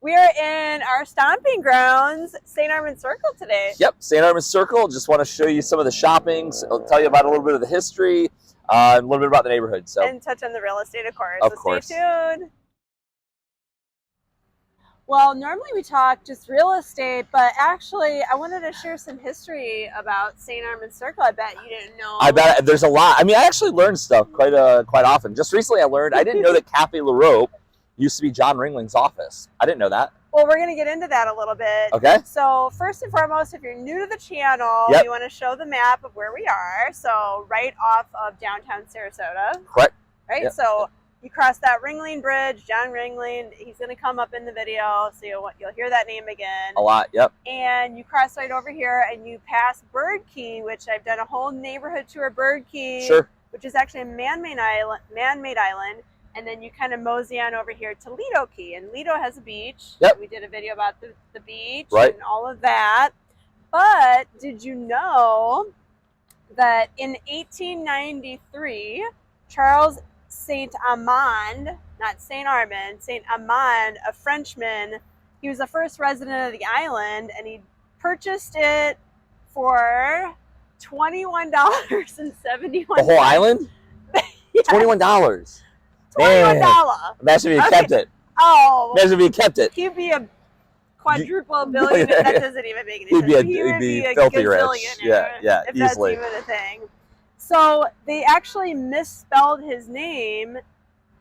We are in our stomping grounds, Starmand'scircle today. Yep, Starmand'scircle. Just want to show you some of the shoppings. I'll tell you about a little bit of the history, and a little bit about the neighborhood. So, and touch on the real estate, of course. Of so course. Stay tuned. Well, normally we talk just real estate, but actually I wanted to share some history about Starmand'scircle. I bet you didn't know. I bet there's a lot. I mean, I actually learned stuff quite often. Just recently I learned, I didn't know that Cafe La Rope used to be John Ringling's office. I didn't know that. Well, we're going to get into that a little bit. Okay. So first and foremost, if you're new to the channel, Yep. we want to show the map of where we are. So right off of downtown Sarasota. Correct. Right? Yep. So you cross that Ringling Bridge, John Ringling. He's going to come up in the video, so you'll hear that name again. A lot, yep. And you cross right over here, and you pass Bird Key, which I've done a whole neighborhood tour of Bird Key. Sure. Which is actually a man-made island. And then you kind of mosey on over here to Lido Key. And Lido has a beach. Yep. We did a video about the beach Right. and all of that. But did you know that in 1893, Charles Saint Armand, not Saint Armand, Saint Armand, a Frenchman, he was the first resident of the island, and he purchased it for $21.71. The whole island? Yes. $21. $21. Imagine if you kept it. Oh. Imagine if you kept it. He'd be a quadruple billionaire. That doesn't even make any sense. He'd be filthy rich. Yeah, if easily. that's even a thing. So they actually misspelled his name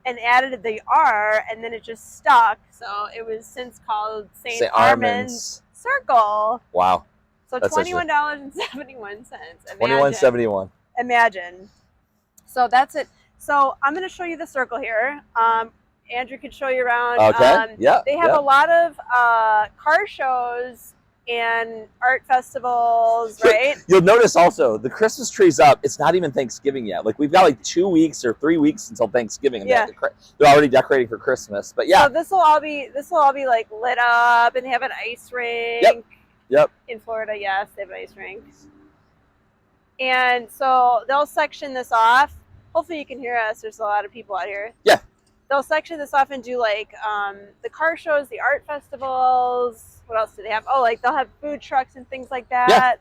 and added the R, and then it just stuck. So it was since called St. Armand's Circle. Wow. So $21.71. $21.71. Imagine. So that's it. So I'm going to show you the circle here. Andrew can show you around. Okay. Yeah. They have a lot of car shows and art festivals, right? You'll notice also the Christmas tree's up. It's not even Thanksgiving yet. Like we've got like 2 weeks or 3 weeks until Thanksgiving. And yeah. They're already decorating for Christmas. But yeah. So this will all be like lit up, and they have an ice rink. Yep. Yep. In Florida, yes, they have ice rinks. And so they'll section this off. Hopefully you can hear us. There's a lot of people out here. Yeah. They'll section this off and do like the car shows, the art festivals. What else do they have? Oh, like they'll have food trucks and things like that. Yeah.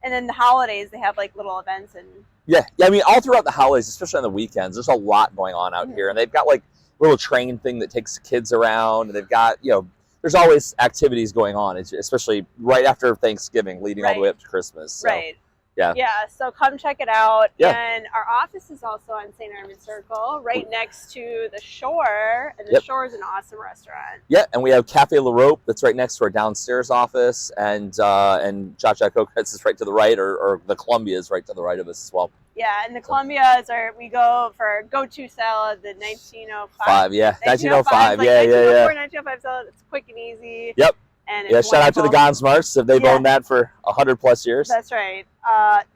And then the holidays, they have like little events and. Yeah. I mean, all throughout the holidays, especially on the weekends, there's a lot going on out here, and they've got like a little train thing that takes kids around, and they've got there's always activities going on, especially right after Thanksgiving, leading all the way up to Christmas. So. Right. Yeah. Yeah, so come check it out. Yeah. And our office is also on Starmand'scircle, right next to the shore. And the shore is an awesome restaurant. Yeah, and we have Cafe La Rope that's right next to our downstairs office, and Cha-Cha Coconuts is right to the right, or the Columbia is right to the right of us as well. Yeah, and the Columbia is we go for our go-to salad, the 1905. Yeah, 1905. Like yeah. 1905 salad. It's quick and easy. Yep. And yeah, shout out to the Gonsmarts if they've owned that for 100+ years. That's right.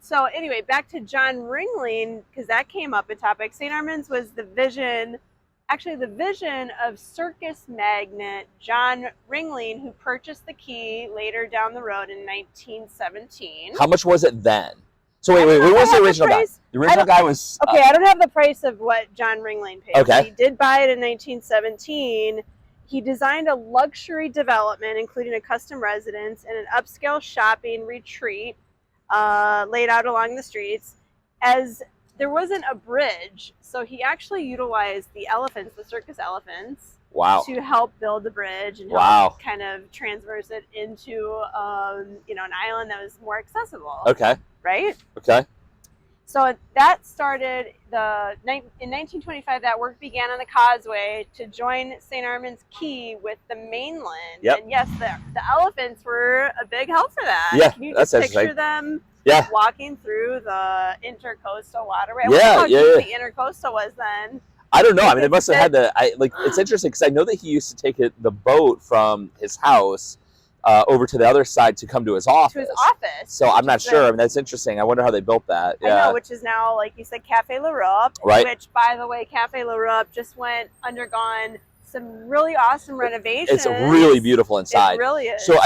So anyway, back to John Ringling, because that came up in topic. St. Armand's was the vision of circus magnate John Ringling, who purchased the key later down the road in 1917. How much was it then? So wait, what was the original guy? The original guy was... Okay, I don't have the price of what John Ringling paid. Okay. He did buy it in 1917. He designed a luxury development, including a custom residence and an upscale shopping retreat laid out along the streets. As there wasn't a bridge, so he actually utilized the elephants, the circus elephants, wow, to help build the bridge and help kind of transverse it into an island that was more accessible. Okay. Right? Okay. So that started in 1925. That work began on the causeway to join St. Armand's Key with the mainland. Yep. And yes, the elephants were a big help for that. Yeah, Can you just picture them walking through the intercoastal waterway? I wonder how deep the intercoastal was then. I don't know. I mean, they must have had it's interesting because I know that he used to take the boat from his house over to the other side to come to his office. So I'm not sure. I mean, that's interesting. I wonder how they built that. Yeah. I know, which is now, like you said, Cafe La Rope. Right. Which, by the way, Cafe La Rope just undergone some really awesome renovations. It's really beautiful inside. It really is. So,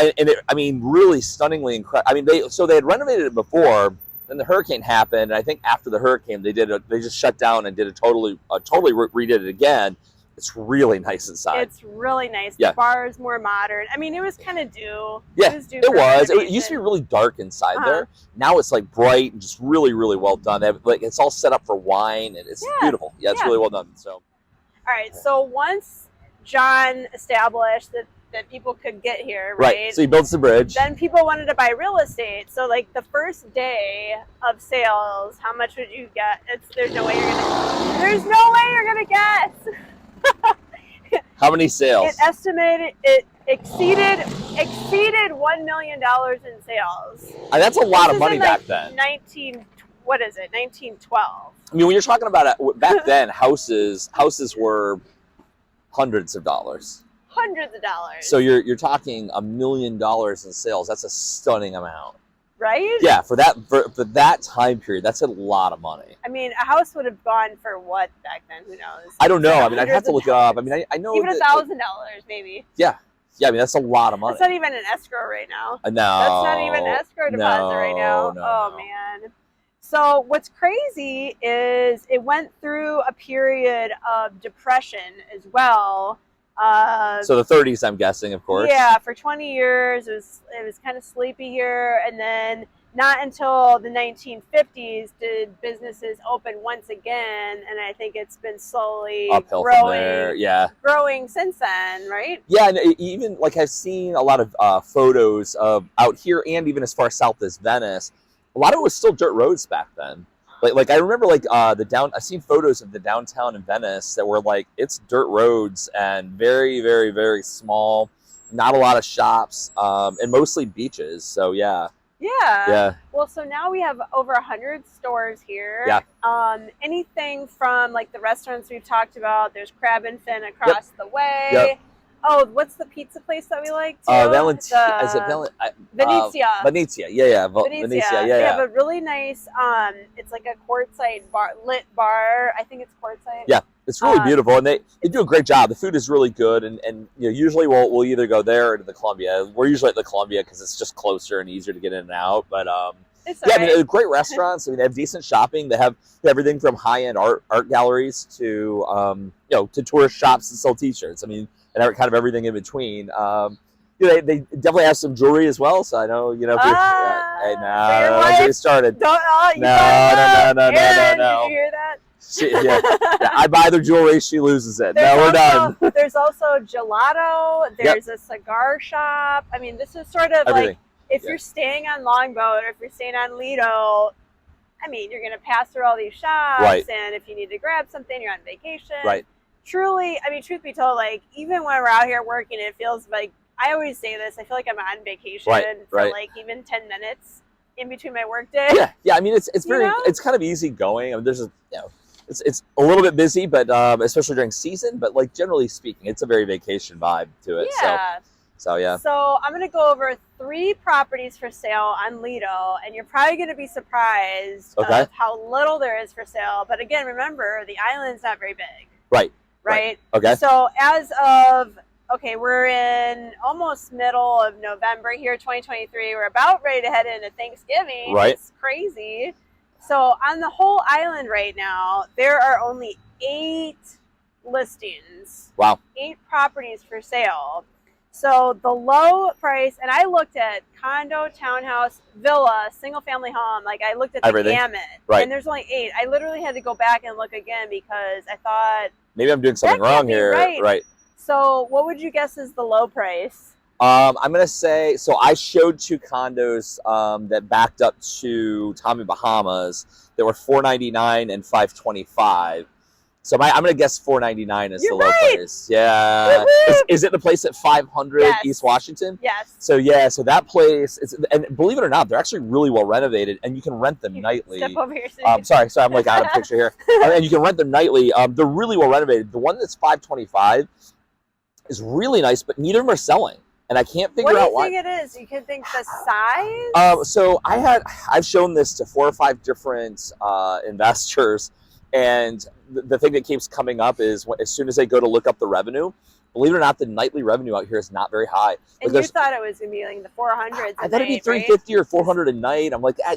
really stunningly incredible. I mean, they had renovated it before. Then the hurricane happened, and I think after the hurricane, they just shut down and did totally redid it again. It's really nice inside. It's really nice. Yeah. The bar is more modern. I mean, it was kind of due. Yeah, It was. It used to be really dark inside there. Now it's like bright and just really, really well done. They have, like, it's all set up for wine, and it's beautiful. Yeah, it's really well done. So, all right. So once John established that people could get here, right? So he builds the bridge. Then people wanted to buy real estate. So like the first day of sales, how much would you get? There's no way you're gonna guess. How many sales? It exceeded $1 million in sales. That's a lot of money back then. 1912. I mean, when you're talking about it, back then, houses were hundreds of dollars. Hundreds of dollars. So you're talking $1 million in sales. That's a stunning amount. Right? Yeah, for that time period, that's a lot of money. I mean, a house would have gone for what back then? Who knows? I don't know. I mean, I'd have to look it up. I mean, I know even $1,000 maybe. Yeah. Yeah, I mean, that's a lot of money. That's not even an escrow right now. No. That's not even an escrow deposit right now. No. Man. So what's crazy is it went through a period of depression as well. So the 30s, I'm guessing, of course. Yeah, for 20 years it was kind of sleepy here, and then not until the 1950s did businesses open once again, and I think it's been slowly uphill from there. Yeah, growing since then, right? Yeah, and even like I've seen a lot of photos of out here, and even as far south as Venice, a lot of it was still dirt roads back then. Like I remember, like I've seen photos of the downtown in Venice that were like, it's dirt roads and very, very, very small, not a lot of shops, and mostly beaches. So yeah. Well, so now we have over 100 stores here. Yeah. Anything from like the restaurants we've talked about. There's Crab and Fin across the way. Yep. Oh, what's the pizza place that we like too? Venezia. Venezia. Yeah. Venezia. They have a really nice, it's like a quartzite lit bar. I think it's quartzite. Yeah, it's really beautiful, and they do a great job. The food is really good, and you know, usually we'll either go there or to the Columbia. We're usually at the Columbia because it's just closer and easier to get in and out. But I mean, they're great restaurants. I mean, they have decent shopping. They have everything from high-end art galleries to to tourist shops that sell T-shirts. I mean, and kind of everything in between. They definitely have some jewelry as well. So I know, if you're, hey, no, don't get me started. No. Did you hear that? I buy their jewelry, she loses it. We're done. There's also gelato. There's a cigar shop. I mean, this is sort of everything. Like if you're staying on Longboat or if you're staying on Lido, I mean, you're going to pass through all these shops. Right. And if you need to grab something, you're on vacation. Right. Truly, I mean, truth be told, like, even when we're out here working, it feels like, I always say this, I feel like I'm on vacation for like even 10 minutes in between my work day. Yeah. I mean, it's very, it's kind of easy going. I mean, there's it's a little bit busy, but especially during season, but like generally speaking, it's a very vacation vibe to it. Yeah. So yeah. So I'm going to go over 3 properties for sale on Lido, and you're probably going to be surprised of how little there is for sale. But again, remember, the island's not very big. Right. Okay. So as of, we're in almost middle of November here, 2023. We're about ready to head into Thanksgiving. Right. It's crazy. So on the whole island right now, there are only 8 listings. Wow. 8 properties for sale. So the low price, and I looked at condo, townhouse, villa, single family home. Like I looked at the gamut. Right. And there's only 8. I literally had to go back and look again because I thought, maybe I'm doing something wrong here. Right. So what would you guess is the low price? I'm going to say, so I showed 2 condos that backed up to Tommy Bahamas that were $499 and $525. So I'm going to guess $499 is the low price. Yeah. Is it the place at 500 East Washington? Yes. So so that place, and believe it or not, they're actually really well renovated, and you can rent them nightly. Step over here. Sorry, I'm like out of picture here. And you can rent them nightly. They're really well renovated. The one that's $525 is really nice, but neither of them are selling. And I can't figure out why. What do you think it is? You can think the size? So I've shown this to 4 or 5 different investors, and the thing that keeps coming up is as soon as they go to look up the revenue, believe it or not, the nightly revenue out here is not very high. And you thought it was going to be like in the 400s. I thought it'd be 350 or 400 a night. I'm like, I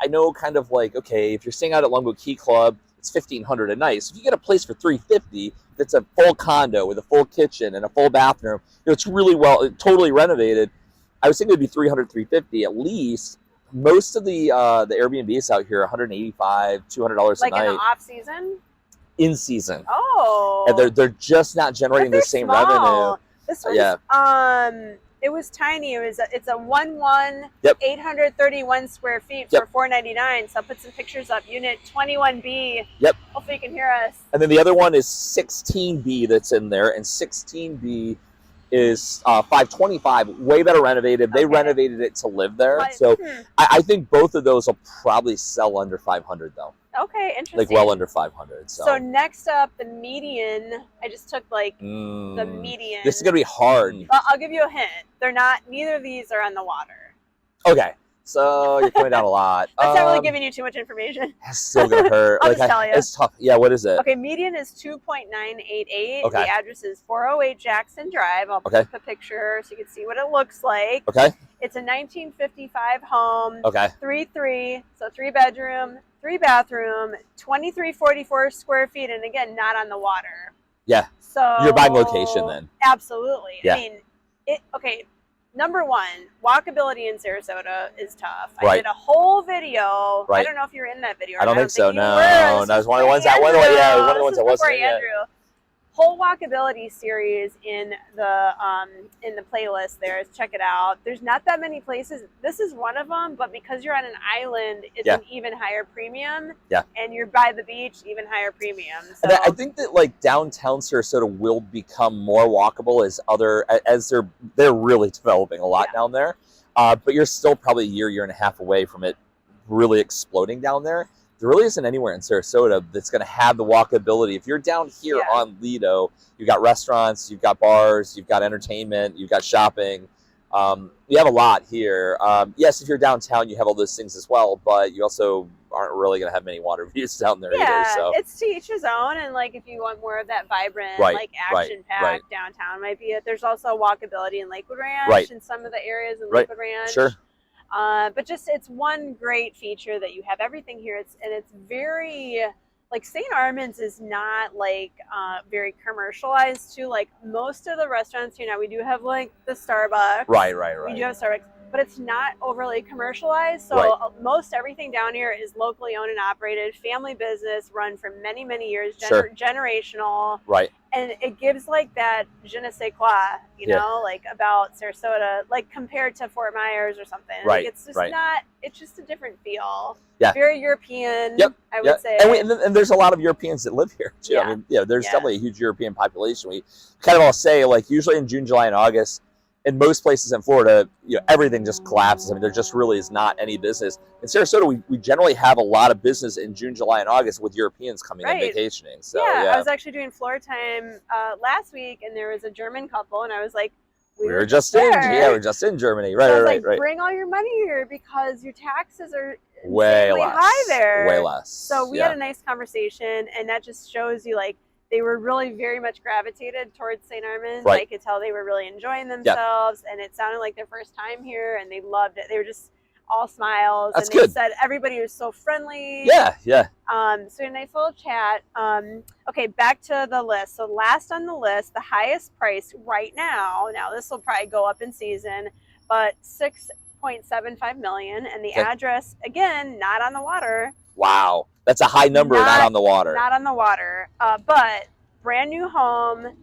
know kind of like, okay, if you're staying out at Longboat Key Club, it's 1,500 a night. So if you get a place for 350, it's a full condo with a full kitchen and a full bathroom. It's really totally renovated. I was thinking it'd be 300, 350 at least. Most of the Airbnbs out here, $185, $200 like a night. in the off season. In season. Oh. And they're just not generating the same small. revenue. This one's it was tiny. It's a 1-1, 831 square feet for $499. So I'll put some pictures up. Unit 21B. Yep. Hopefully you can hear us. And then the other one is 16B that's in there, and 16B is 525, way better renovated. They renovated it to live there. So I think both of those will probably sell under 500 though. Okay, interesting. Like well under 500. So next up, the median. I just took like the median. This is gonna be hard. I'll give you a hint. They're not. Neither of these are on the water. Okay, so you're coming down a lot. That's not really giving you too much information. That's still gonna hurt. I'll just tell you. It's tough. Yeah, what is it? Okay, median is 2.988. Okay. The address is 408 Jackson Drive. I'll put up a picture so you can see what it looks like. Okay. It's a 1955 home. Okay. 3-3, so 3-bedroom, 3-bathroom, 2344 square feet, and again, not on the water. Yeah. So you're buying location then. Absolutely. Yeah. I mean, okay. Number one, walkability in Sarasota is tough. Right. I did a whole video. Right. I don't know if you were in that video. I don't think so. No, that was one of the ones. One of the ones I wasn't in yet. Whole walkability series in the playlist there. Check it out. There's not that many places. This is one of them, but because you're on an island, it's an even higher premium. Yeah. And you're by the beach, even higher premium. So I think that like downtown Sarasota will become more walkable as they're really developing a lot down there. But you're still probably a year and a half away from it really exploding down there. There really isn't anywhere in Sarasota that's going to have the walkability. If you're down here on Lido, you've got restaurants, you've got bars, you've got entertainment, you've got shopping. You have a lot here. Yes, if you're downtown, you have all those things as well, but you also aren't really going to have many water views down there either. So it's to each his own. And like if you want more of that vibrant, like action-packed downtown might be it. There's also walkability in Lakewood Ranch and some of the areas in Lakewood Ranch. Sure. But just it's one great feature that you have everything here. It's very like St. Armand's is not like very commercialized too. Like most of the restaurants here now, we do have like the Starbucks. Right. We do have Starbucks, but it's not overly commercialized. So most everything down here is locally owned and operated, family business, run for many, many years, generational. Right. And it gives like that je ne sais quoi, you know, like about Sarasota, like compared to Fort Myers or something. Right. Like it's just not, it's just a different feel. Yeah. Very European, I would say. And there's a lot of Europeans that live here too. I mean, there's definitely a huge European population. We kind of all say like usually in June, July, and August, in most places in Florida, everything just collapses. I mean, there just really is not any business. In Sarasota, we generally have a lot of business in June, July, and August with Europeans coming and vacationing. So I was actually doing floor time last week, and there was a German couple, and I was like, we were just in Germany. Right. Bring all your money here because your taxes are way less. High there. Way less. So we had a nice conversation, and that just shows you like they were really very much gravitated towards St. Armand's. I could tell they were really enjoing themselves, and it sounded like their first time here, and they loved it. They were just all smiles. That's and they good. said everybody was so friendly. Yeah. So a nice little chat. Okay, back to the list. So last on the list, the highest price right now this will probably go up in season, but $6.75 million, and the address, again, not on the water. Wow. That's a high number, not on the water. Not on the water, but brand new home,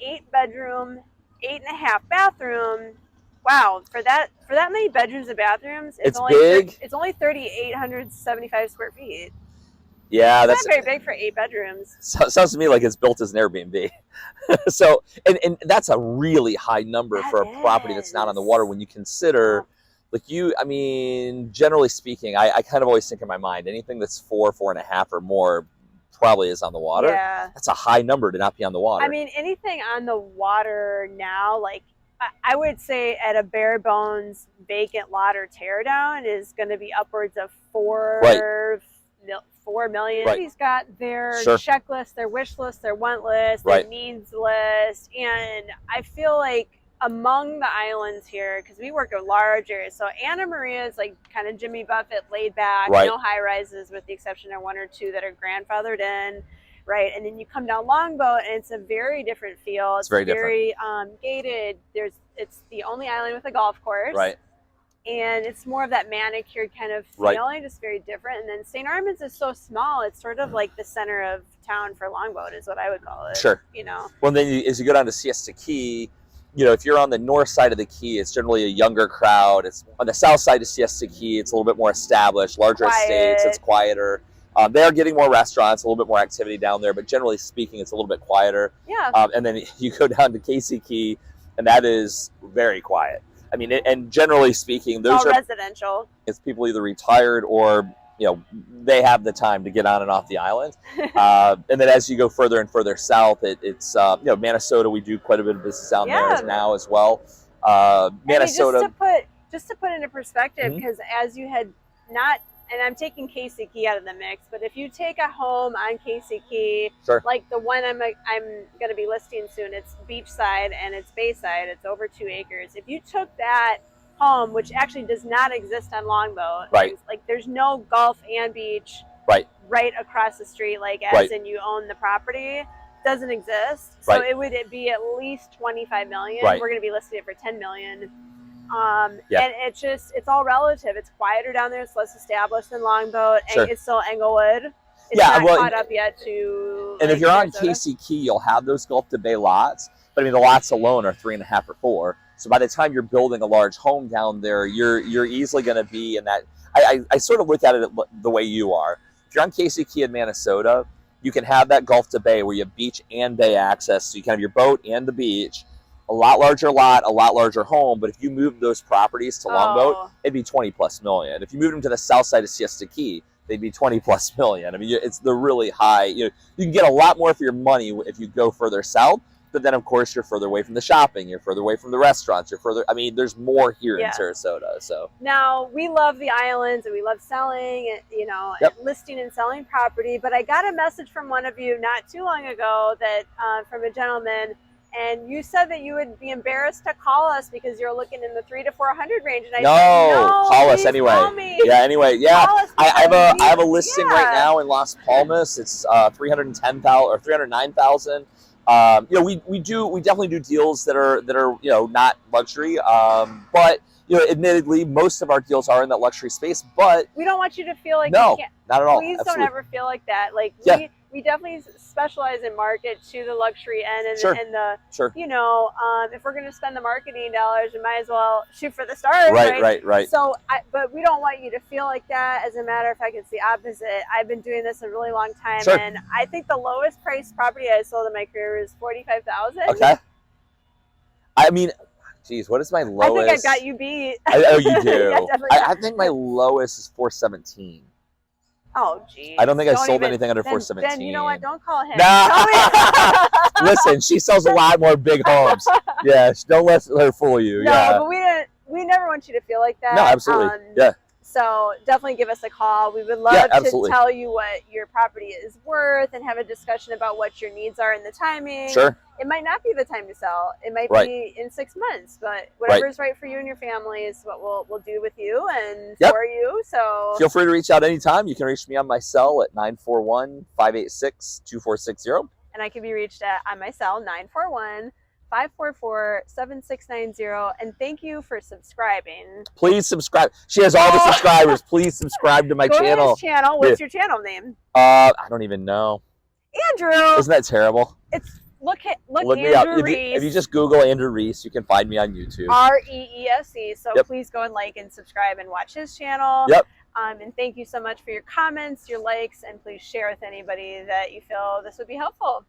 8-bedroom, 8.5 bathroom. Wow, for that many bedrooms and bathrooms, it's only big. It's only 3,875 square feet. Yeah, that's not very big for 8 bedrooms. Sounds to me like it's built as an Airbnb. So, and that's a really high number for a property that's not on the water when you consider. Like generally speaking, I kind of always think in my mind, anything that's 4.5 or more probably is on the water. Yeah. That's a high number to not be on the water. I mean, anything on the water now, like I would say at a bare bones vacant lot or tear down is going to be upwards of $4 million. Everybody's got their checklist, their wish list, their want list, their needs list. And I feel like among the islands here, because we work in large areas, so Anna Maria is like kind of Jimmy Buffett, laid back, no high rises with the exception of 1 or 2 that are grandfathered in. right? And then you come down Longboat, and it's a very different feel. It's very different. Gated. It's the only island with a golf course, Right. and it's more of that manicured kind of Right. feeling, just very different. And then St. Armand's is so small; it's sort of like the center of town for Longboat, is what I would call it. Sure. You know. Well, then as you go down to Siesta Key, you know, if you're on the north side of the Key, it's generally a younger crowd. It's on the south side of Siesta Key, it's a little bit more established, larger estates, it's quieter. They are getting more restaurants, a little bit more activity down there, but generally speaking, it's a little bit quieter. Yeah. And then you go down to Casey Key, and that is very quiet. I mean, and generally speaking, those all are residential. It's people either retired or, you know, they have the time to get on and off the island. And then as you go further and further south, it's you know, Minnesota. We do quite a bit of business down there now as well. Minnesota. I mean, just to put into perspective, because as you had not. And I'm taking Casey Key out of the mix, but if you take a home on Casey Key, sure. like the one I'm going to be listing soon, it's beachside and it's bayside. It's over 2 acres. If you took that home, which actually does not exist on Longboat, right? Like there's no golf and beach, right across the street, like as in you own the property, doesn't exist. So it would be at least 25 million. We're going to be listing it for 10 million. And it's all relative. It's quieter down there. It's less established than Longboat, and it's still Englewood. It's not caught up yet to. And if you're on Casey Key, you'll have those Gulf to Bay lots, but I mean the lots alone are 3.5 or 4. So by the time you're building a large home down there, you're easily going to be in that. I sort of look at it the way you are. If you're on Casey Key in Minnesota, you can have that Gulf to Bay where you have beach and bay access, so you can have your boat and the beach. A lot larger lot, a lot larger home, but if you move those properties to Longboat, it'd be 20+ million. If you moved them to the south side of Siesta Key, they'd be 20+ million. I mean, they're really high. You know, you can get a lot more for your money if you go further south, but then of course you're further away from the shopping, you're further away from the restaurants, you're further. I mean, there's more here in Sarasota. So now we love the islands and we love selling, you know, listing and selling property. But I got a message from one of you not too long ago that from a gentleman. And you said that you would be embarrassed to call us because you're looking in the 300 to 400 range. And I said, no, call us anyway. Call me. Yeah, anyway, I have a listing right now in Las Palmas. It's 310,000 or 309,000. You know, we definitely do deals that are you know, not luxury, but you know, admittedly, most of our deals are in that luxury space. But we don't want you to feel like no, you can't. Not at all. Please Absolutely. don't ever feel like that. Like we definitely specialize in market to the luxury end and the you know, if we're going to spend the marketing dollars, we might as well shoot for the stars. Right. So, but we don't want you to feel like that. As a matter of fact, it's the opposite. I've been doing this a really long time, and I think the lowest priced property I sold in my career was $45,000. Okay. I mean, geez, what is my lowest? I think I've got you beat. Oh, you do. Yeah, I think my lowest is 417. Oh, geez. I don't think I sold anything under 417. Then you know what? Don't call him. Nah. Listen, she sells a lot more big homes. Yes, don't let her fool you. No, but we never want you to feel like that. No, absolutely. So definitely give us a call. We would love to tell you what your property is worth and have a discussion about what your needs are and the timing. Sure. It might not be the time to sell. It might be in 6 months, but whatever is right for you and your family is what we'll do with you and for you. So feel free to reach out anytime. You can reach me on my cell at 941-586-2460. And I can be reached on my cell 941-544-7690. And thank you for subscribing. Please subscribe. She has all the subscribers. Please subscribe to my channel. To his channel. What's your channel name? I don't even know. Andrew. Isn't that terrible? It's look Andrew me up. If you just Google Andrew Reese, you can find me on YouTube. REESE. So please go and like and subscribe and watch his channel. And thank you so much for your comments, your likes, and please share with anybody that you feel this would be helpful.